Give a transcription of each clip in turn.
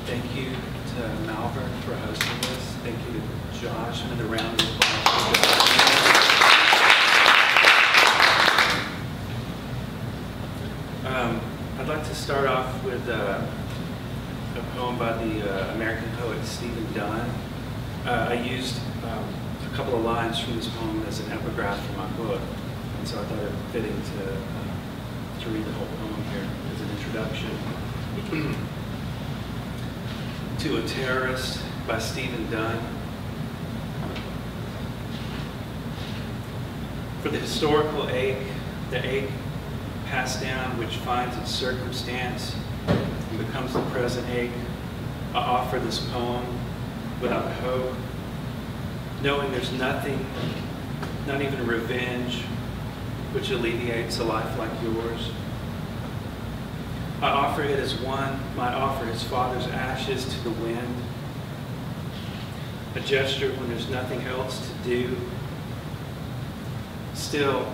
Thank you to Malvern for hosting this. Thank you to Josh and the round of applause. I'd like to start off with a poem by the American poet Stephen Dunn. I used a couple of lines from this poem as an epigraph for my book, and so I thought it fitting to read the whole poem here as an introduction. To a Terrorist by Stephen Dunn. For the historical ache, the ache passed down which finds its circumstance and becomes the present ache, I offer this poem without hope, knowing there's nothing, not even revenge, which alleviates a life like yours. I offer it as one might offer his father's ashes to the wind, a gesture when there's nothing else to do. Still,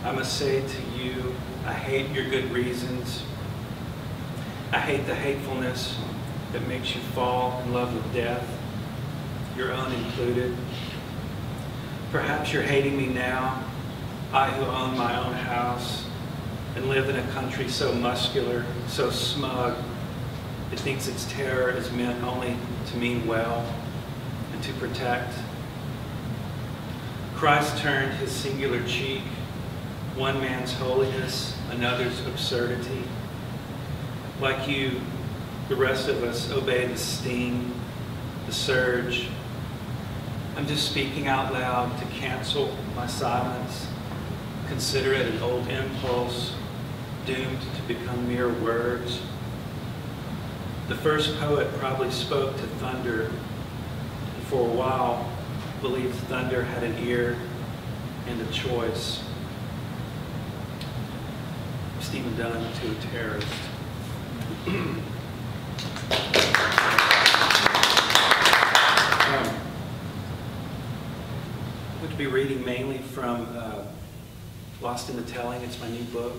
I must say to you, I hate your good reasons. I hate the hatefulness that makes you fall in love with death, your own included. Perhaps you're hating me now, I who own my own house and live in a country so muscular, so smug, it thinks its terror is meant only to mean well and to protect. Christ turned his singular cheek, one man's holiness, another's absurdity. Like you, the rest of us obey the sting, the surge. I'm just speaking out loud to cancel my silence, consider it an old impulse, doomed to become mere words. The first poet probably spoke to thunder, and for a while believed thunder had an ear and a choice. Stephen Dunn, To a Terrorist. I'm going to be reading mainly from Lost in the Telling. It's my new book.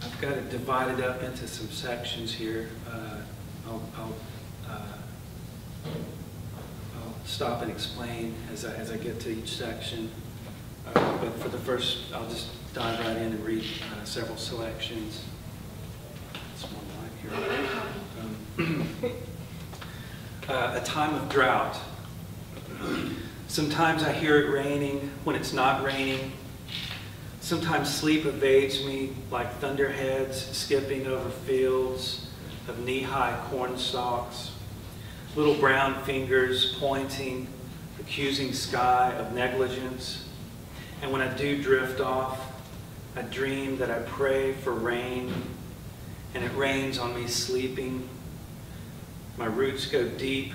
I've got it divided up into some sections here. I'll stop and explain as I get to each section. But for the first, I'll just dive right in and read several selections. That's one line here. A time of drought. Sometimes I hear it raining when it's not raining. Sometimes sleep evades me like thunderheads skipping over fields of knee-high corn stalks, little brown fingers pointing, accusing sky of negligence. And when I do drift off, I dream that I pray for rain, and it rains on me sleeping. My roots go deep,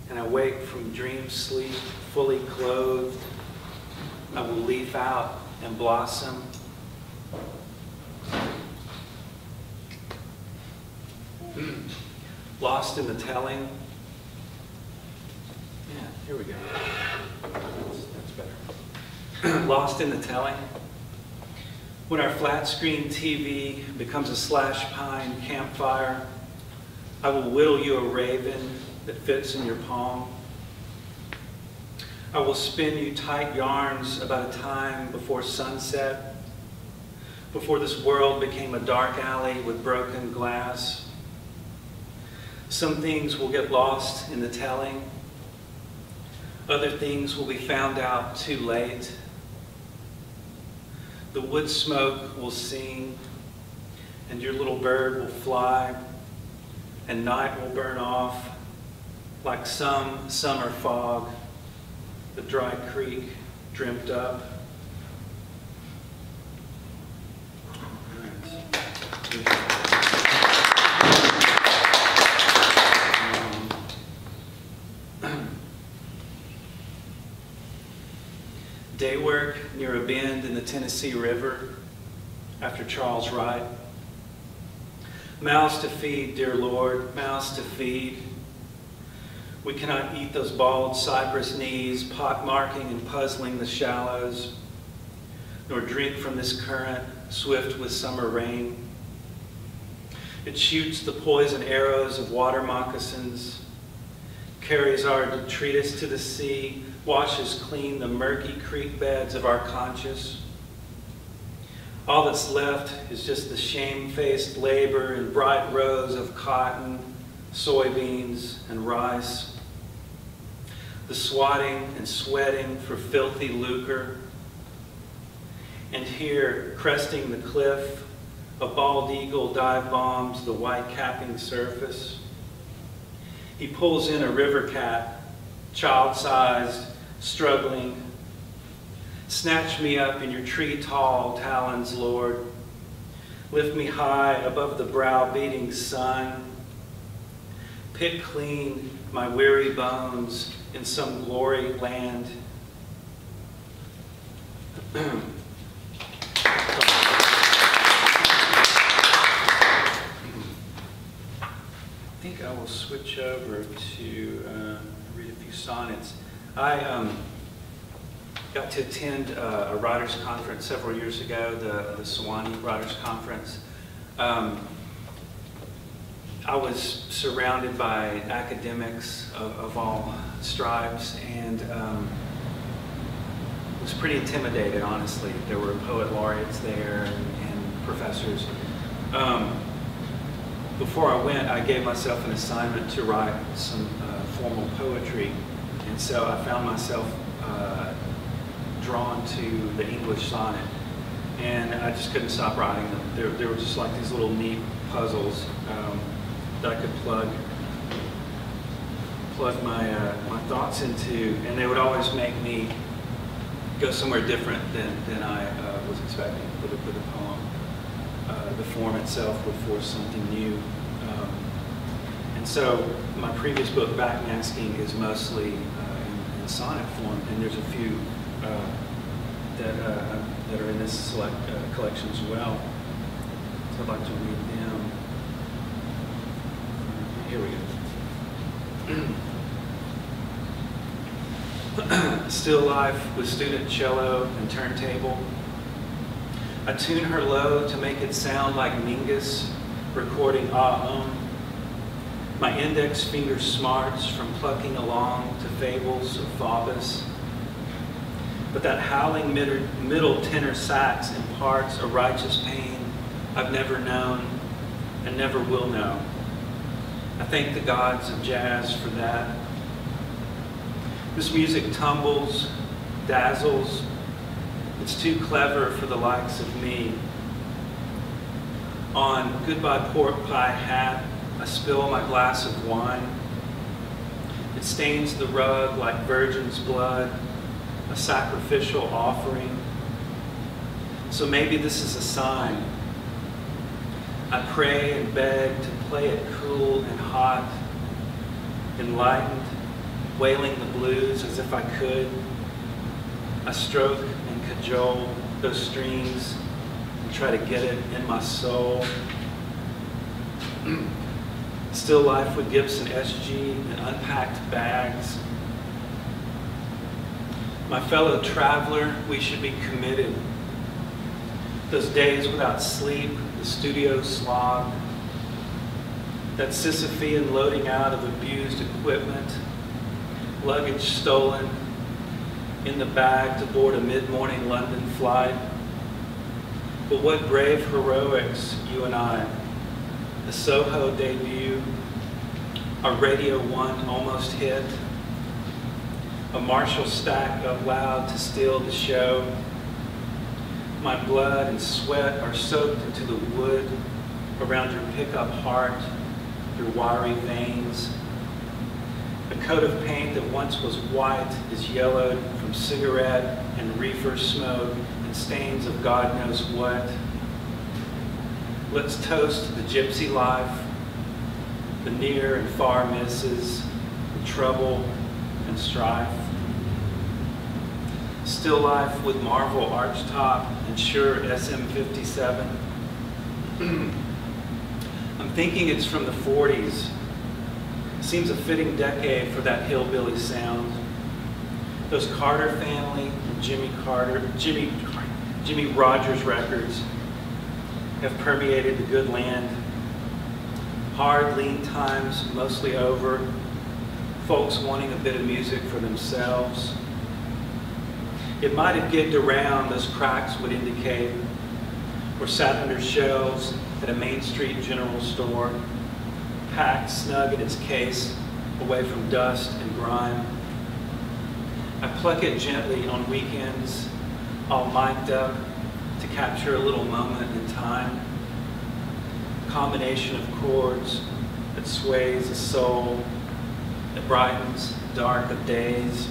and I wake from dream sleep fully clothed. I will leaf out and blossom. Lost in the Telling. Yeah, here we go. That's better. Lost in the Telling. When our flat screen TV becomes a slash pine campfire, I will whittle you a raven that fits in your palm. I will spin you tight yarns about a time before sunset, before this world became a dark alley with broken glass. Some things will get lost in the telling. Other things will be found out too late. The wood smoke will sing, and your little bird will fly, and night will burn off like some summer fog, the dry creek dreamt up. Day work near a bend in the Tennessee River after Charles Wright. Mouths to feed, dear Lord, mouths to feed. We cannot eat those bald cypress knees, pock-marking and puzzling the shallows, nor drink from this current, swift with summer rain. It shoots the poison arrows of water moccasins, carries our detritus to the sea, washes clean the murky creek beds of our conscience. All that's left is just the shame-faced labor in bright rows of cotton, soybeans, and rice. The swatting and sweating for filthy lucre. And here, cresting the cliff, a bald eagle dive bombs the white capping surface. He pulls in a river cat, child-sized, struggling. Snatch me up in your tree-tall talons, Lord. Lift me high above the brow-beating sun. Pick clean my weary bones in some glory land. I think I will switch over to read a few sonnets. I got to attend a writers' conference several years ago, the Sewanee Writers' Conference. I was surrounded by academics of all stripes, and was pretty intimidated, honestly. There were poet laureates there and professors. Before I went, I gave myself an assignment to write some formal poetry, and so I found myself drawn to the English sonnet, and I just couldn't stop writing them. They were just like these little neat puzzles that I could plug my thoughts into, and they would always make me go somewhere different than I was expecting with a poem. The form itself would force something new. And so my previous book, Backmasking, is mostly in sonnet form, and there's a few that are in this select collection as well. So I'd like to read them. Here we go. Still life with student cello and turntable. I tune her low to make it sound like Mingus recording Ah-Um. My index finger smarts from plucking along to fables of Faubus. But that howling middle tenor sax imparts a righteous pain I've never known and never will know. I thank the gods of jazz for that. This music tumbles, dazzles. It's too clever for the likes of me. On goodbye pork pie hat, I spill my glass of wine. It stains the rug like virgin's blood, a sacrificial offering. So maybe this is a sign. I pray and beg to play it cool and hot, enlightened, wailing the blues as if I could. I stroke and cajole those strings and try to get it in my soul. Still life with Gibson SG and unpacked bags. My fellow traveler, we should be committed. Those days without sleep, the studio slog, that Sisyphean loading out of abused equipment, luggage stolen, in the bag to board a mid-morning London flight. But what brave heroics, you and I. The Soho debut, our Radio 1 almost hit, a Marshall stack up loud to steal the show. My blood and sweat are soaked into the wood around your pickup heart, your wiry veins. A coat of paint that once was white is yellowed from cigarette and reefer smoke and stains of God knows what. Let's toast the gypsy life, the near and far misses, the trouble and strife. Still life with Marvel archtop and sure SM57. I'm thinking it's from the 40s. Seems a fitting decade for that hillbilly sound. Those Carter family and Jimmy Rogers records have permeated the good land. Hard lean times mostly over. Folks wanting a bit of music for themselves. It might have gigged around, those cracks would indicate, or sat under shelves at a Main Street general store, packed snug in its case, away from dust and grime. I pluck it gently on weekends, all mic'd up to capture a little moment in time. A combination of chords that sways a soul, that brightens the dark of days.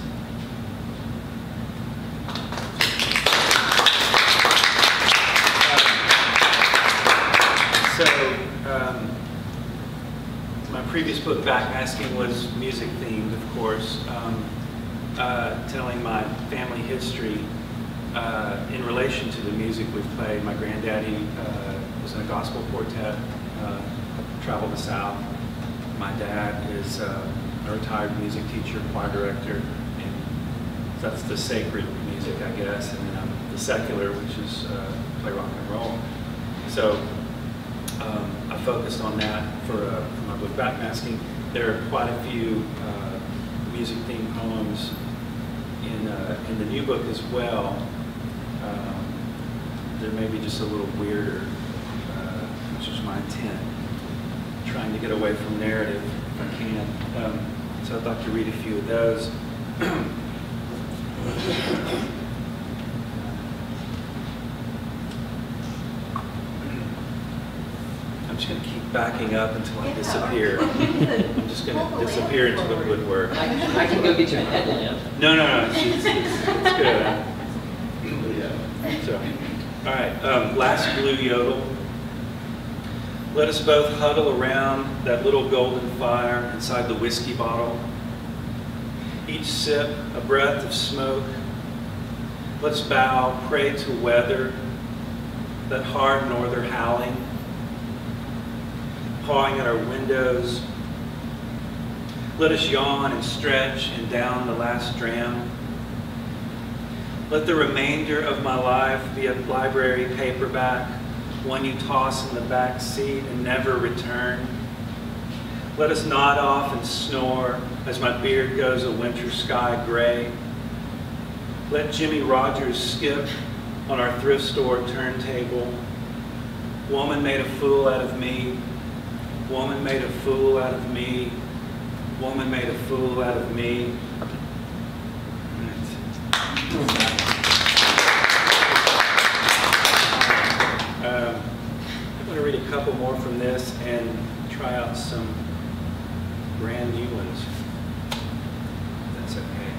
My previous book, Backmasking, was music themed, of course, telling my family history in relation to the music we've played. My granddaddy was in a gospel quartet, traveled the South. My dad is a retired music teacher, choir director, and that's the sacred music, I guess, and then I'm the secular, which is play rock and roll. So I focused on that for my book, Backmasking. There are quite a few music-themed poems in the new book as well. They're maybe just a little weirder, which is my intent. Trying to get away from narrative if I can. So I'd like to read a few of those. I'm just going to keep backing up until I disappear. I'm just going to disappear into the woodwork. I can go get you a headlamp. No, it's good. So, all right, last blue yodel. Let us both huddle around that little golden fire inside the whiskey bottle. Each sip a breath of smoke. Let's bow, pray to weather, that hard northern howling, pawing at our windows. Let us yawn and stretch and down the last dram. Let the remainder of my life be a library paperback, one you toss in the back seat and never return. Let us nod off and snore as my beard goes a winter sky gray. Let Jimmy Rogers skip on our thrift store turntable. Woman made a fool out of me. Woman made a fool out of me. Woman made a fool out of me. I'm going to read a couple more from this and try out some brand new ones. That's okay.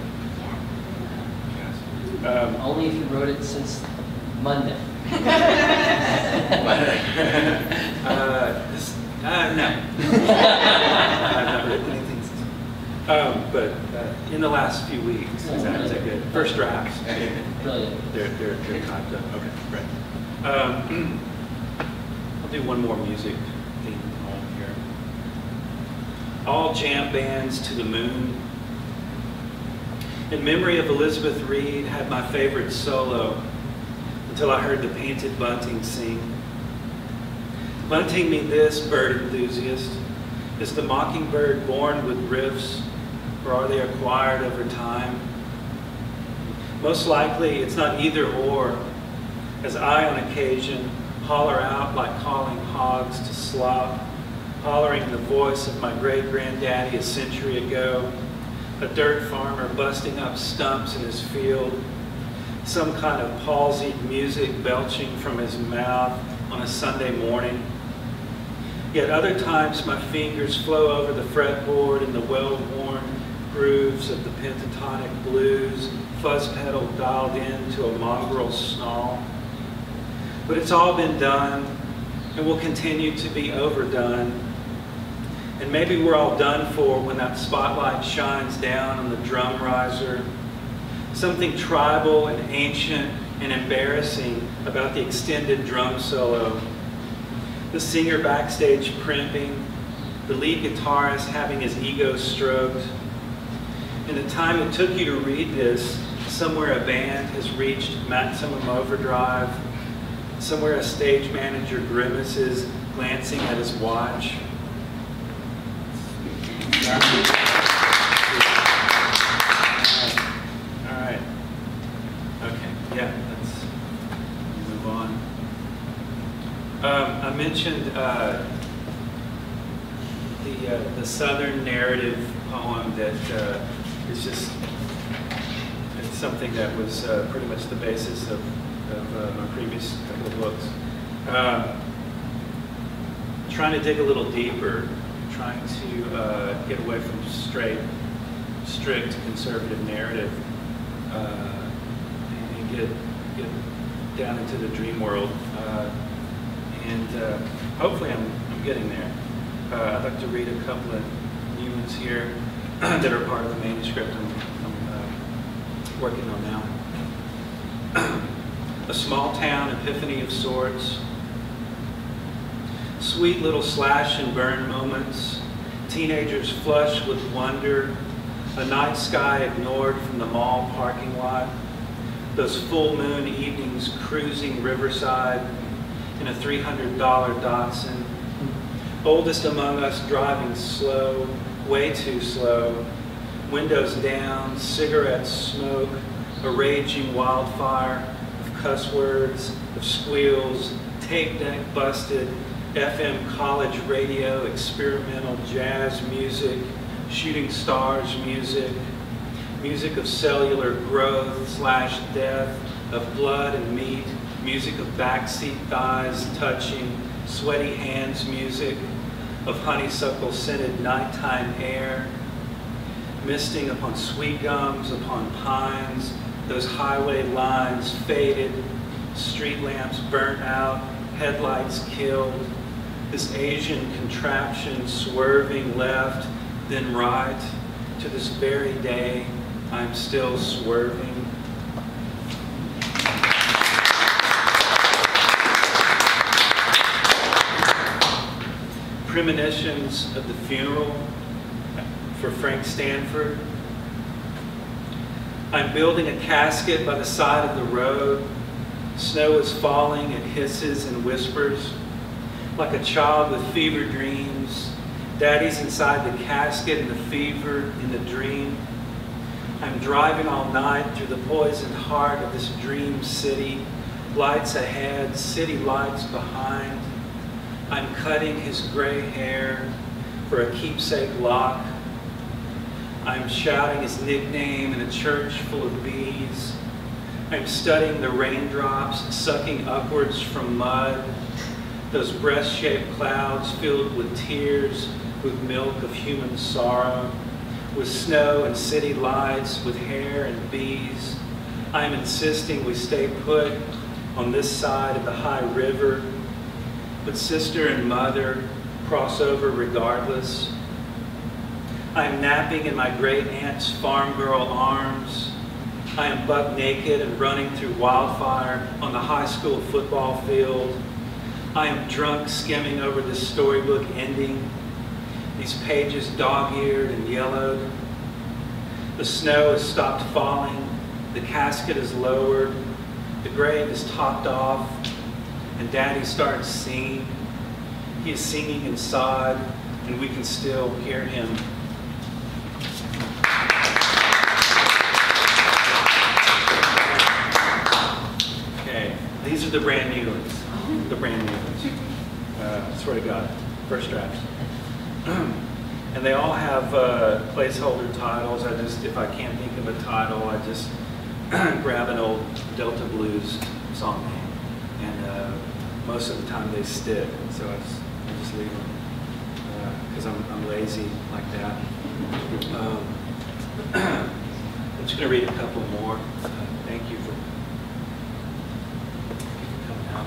Only if you wrote it since Monday. No. I've not written anything since. But in the last few weeks, is that good? First drafts. Brilliant. They're typed up. Okay, right. I'll do one more music theme poem here. All jam bands to the moon. In memory of Elizabeth Reed, had my favorite solo until I heard the painted bunting sing. Bunting me this, bird enthusiast. Is the mockingbird born with riffs, or are they acquired over time? Most likely, it's not either or, as I, on occasion, holler out like calling hogs to slop, hollering in the voice of my great-granddaddy a century ago, a dirt farmer busting up stumps in his field, some kind of palsied music belching from his mouth on a Sunday morning. Yet other times my fingers flow over the fretboard in the well-worn grooves of the pentatonic blues, fuzz pedal dialed in to a mongrel snarl. But it's all been done and will continue to be overdone. And maybe we're all done for when that spotlight shines down on the drum riser. Something tribal and ancient and embarrassing about the extended drum solo. The singer backstage primping, the lead guitarist having his ego stroked. In the time it took you to read this, somewhere a band has reached maximum overdrive. Somewhere a stage manager grimaces, glancing at his watch. All right. Okay. Yeah. Let's move on. I mentioned the Southern narrative poem that is just it's something that was pretty much the basis of my previous couple of books. Trying to dig a little deeper, trying to get away from strict conservative narrative and get down into the dream world. And hopefully I'm getting there. I'd like to read a couple of new ones here that are part of the manuscript I'm working on now. A small town epiphany of sorts. Sweet little slash and burn moments. Teenagers flush with wonder. A night sky ignored from the mall parking lot. Those full moon evenings cruising riverside in a $300 Datsun. Oldest among us driving slow, way too slow. Windows down, cigarette smoke, a raging wildfire of cuss words, of squeals, tape deck busted, FM college radio, experimental jazz music, shooting stars music, music of cellular growth / death, of blood and meat, music of backseat thighs touching, sweaty hands music, of honeysuckle scented nighttime air, misting upon sweet gums, upon pines, those highway lines faded, street lamps burnt out, headlights killed, this Asian contraption swerving left, then right, to this very day, I'm still swerving. Premonitions of the funeral for Frank Stanford. I'm building a casket by the side of the road. Snow is falling, it hisses and whispers. Like a child with fever dreams. Daddy's inside the casket and the fever in the dream. I'm driving all night through the poisoned heart of this dream city. Lights ahead, city lights behind. I'm cutting his gray hair for a keepsake lock. I'm shouting his nickname in a church full of bees. I'm studying the raindrops sucking upwards from mud. Those breast-shaped clouds filled with tears, with milk of human sorrow, with snow and city lights, with hair and bees. I'm insisting we stay put on this side of the high river, but sister and mother cross over regardless. I'm napping in my great aunt's farm girl arms. I am buck naked and running through wildfire on the high school football field. I am drunk skimming over this storybook ending, these pages dog-eared and yellowed. The snow has stopped falling, the casket is lowered, the grave is topped off, and Daddy starts singing. He is singing inside, and we can still hear him. Okay, these are the brand new ones. The brand new ones. I swear to God, first drafts. And they all have placeholder titles. If I can't think of a title, I just grab an old Delta Blues song name. And most of the time they stick, so I just leave them because I'm lazy like that. I'm just going to read a couple more. Thank you for coming out.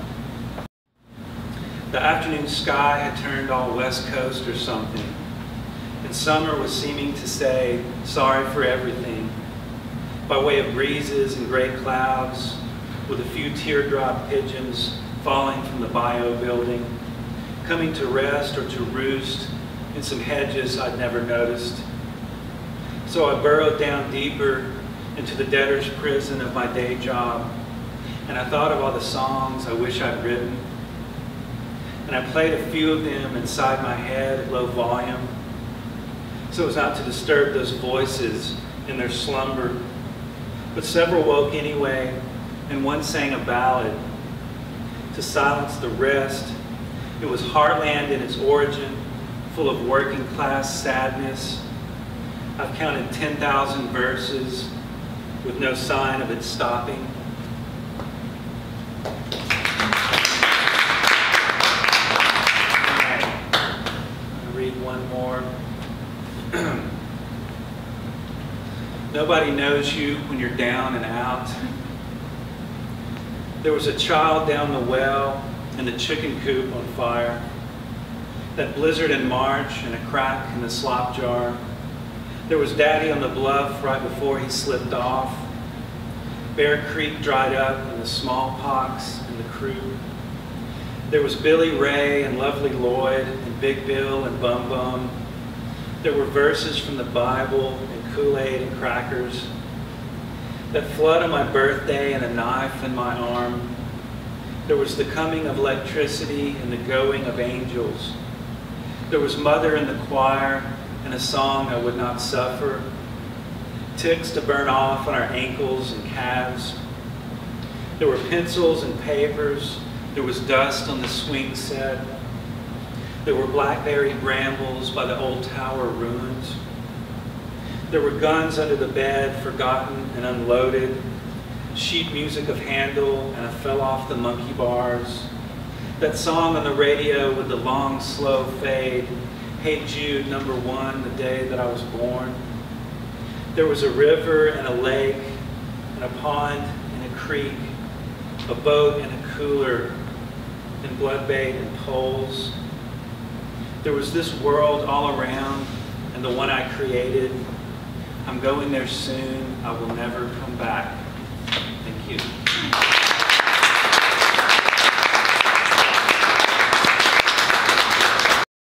The afternoon sky had turned all West Coast or something, and summer was seeming to say, sorry for everything, by way of breezes and gray clouds, with a few teardrop pigeons falling from the bio building, coming to rest or to roost in some hedges I'd never noticed. So I burrowed down deeper into the debtor's prison of my day job, and I thought of all the songs I wish I'd written, and I played a few of them inside my head at low volume, so as not to disturb those voices in their slumber. But several woke anyway, and one sang a ballad to silence the rest. It was heartland in its origin, full of working class sadness. I've counted 10,000 verses with no sign of it stopping. I'll read one more. Nobody knows you when you're down and out. There was a child down the well and the chicken coop on fire. That blizzard in March and a crack in the slop jar. There was Daddy on the bluff right before he slipped off. Bear Creek dried up and the smallpox and the crew. There was Billy Ray and Lovely Lloyd and Big Bill and Bum Bum. There were verses from the Bible and Kool-Aid and crackers. That flood on my birthday and a knife in my arm. There was the coming of electricity and the going of angels. There was Mother in the choir and a song I would not suffer. Ticks to burn off on our ankles and calves. There were pencils and papers. There was dust on the swing set. There were blackberry brambles by the old tower ruins. There were guns under the bed, forgotten and unloaded. Sheet music of Handel and I fell off the monkey bars. That song on the radio with the long, slow fade. Hey Jude, #1, the day that I was born. There was a river and a lake and a pond and a creek, a boat and a cooler, and bloodbait and poles. There was this world all around and the one I created. I'm going there soon. I will never come back. Thank you.